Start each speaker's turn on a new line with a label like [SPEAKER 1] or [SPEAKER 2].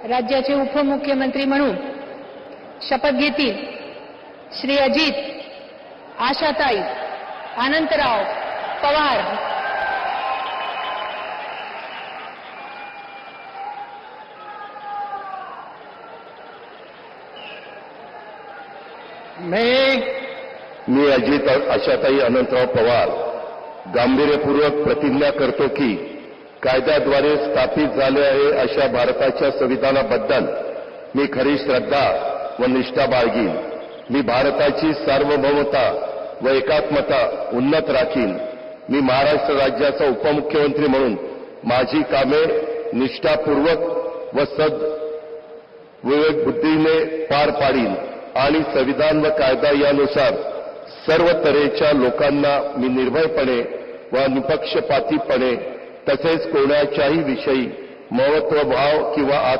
[SPEAKER 1] राज्याचे उपमुख्यमंत्री म्हणून शपथ घेतील श्री अजित आशाताई अनंतराव पवार।
[SPEAKER 2] मी अजित आशाताई अनंतराव पवार गांभीर्यपूर्वक प्रतिज्ञा करतो की कायद्याद्वारे स्थापित झाले आहे अशा भारताच्या संविधानाबद्दल मी खरी श्रद्धा व निष्ठा बाळगीन। मी भारताची सार्वभौमता व एकात्मता उन्नत राखीन। मी महाराष्ट्र राज्याचा उपमुख्यमंत्री म्हणून माझी कामे निष्ठापूर्वक व विवेक बुद्धीने पार पाडीन आणि संविधान व कायदा यानुसार सर्व तऱ्हेच्या लोकांना मी निर्भयपणे व निपक्षपातीपणे तसेच कोणाच्याही विषयी महत्त्वभाव किंवा